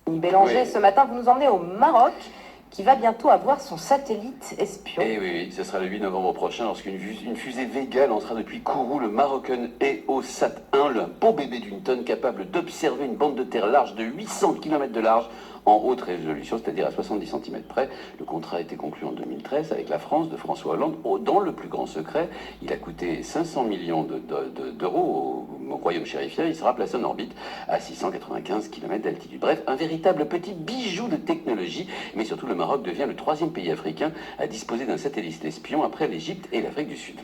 Bélanger, Oui. ce matin, vous nous emmenez au Maroc, qui va bientôt avoir son satellite espion. Et oui, ce sera le 8 novembre prochain lorsqu'une fusée Vega lancera depuis Kourou le Moroccan EOSat 1, le beau bébé d'une tonne capable d'observer une bande de terre large de 800 km de large en haute résolution, c'est-à-dire à 70 cm près. Le contrat a été conclu en 2013 avec la France de François Hollande dans le plus grand secret. Il a coûté 500 millions d'euros au royaume chérifien. Il sera placé en orbite à 695 km d'altitude. Bref, un véritable petit bijou de technologie, mais surtout le Maroc devient le troisième pays africain à disposer d'un satellite espion après l'Égypte et l'Afrique du Sud.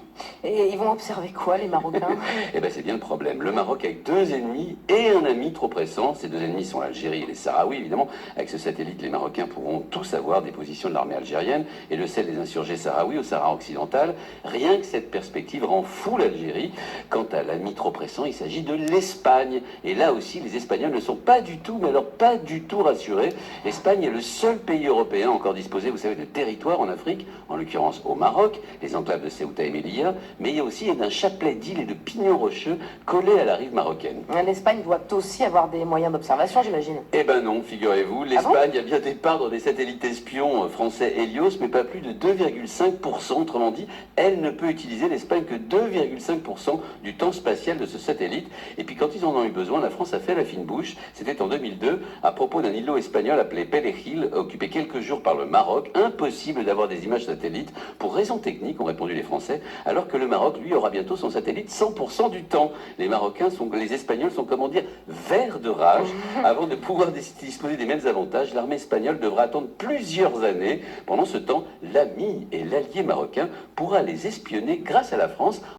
Et ils vont observer quoi, les Marocains? Eh bien, c'est bien le problème. Le Maroc a deux ennemis et un ami trop pressant. Ces deux ennemis sont l'Algérie et les Sahraouis, évidemment. Avec ce satellite, les Marocains pourront tous avoir des positions de l'armée algérienne et de celle des insurgés sahraouis au Sahara occidental. Rien que cette perspective rend fou l'Algérie. Quant à l'ami trop pressant, il s'agit de l'Espagne. Et là aussi, les Espagnols ne sont pas du tout, mais alors pas du tout rassurés. L'Espagne est le seul pays européen encore disposé, vous savez, de territoire en Afrique, en l'occurrence au Maroc, les enclaves de Ceuta et Melilla, mais il y a aussi d'un chapelet d'îles et de pignons rocheux collés à la rive marocaine. L'Espagne doit aussi avoir des moyens d'observation, j'imagine. Eh ben non, figurez-vous, l'Espagne a bien départ des satellites espions français Helios, mais pas plus de 2,5%. Autrement dit, elle ne peut utiliser l'Espagne que 2,5% du temps spatial de ce satellite. Et puis quand ils en ont eu besoin, la France a fait la fine bouche. C'était en 2002, à propos d'un îlot espagnol appelé Perejil, occupé quelques jours par le Maroc. Impossible d'avoir des images satellites pour raisons techniques, ont répondu les Français, alors que le Maroc, lui, aura bientôt son satellite 100% du temps. Les Espagnols sont, comment dire, verts de rage. Avant de pouvoir disposer des mêmes avantages, l'armée espagnole devra attendre plusieurs années. Pendant ce temps, l'ami et l'allié marocain pourra les espionner grâce à la France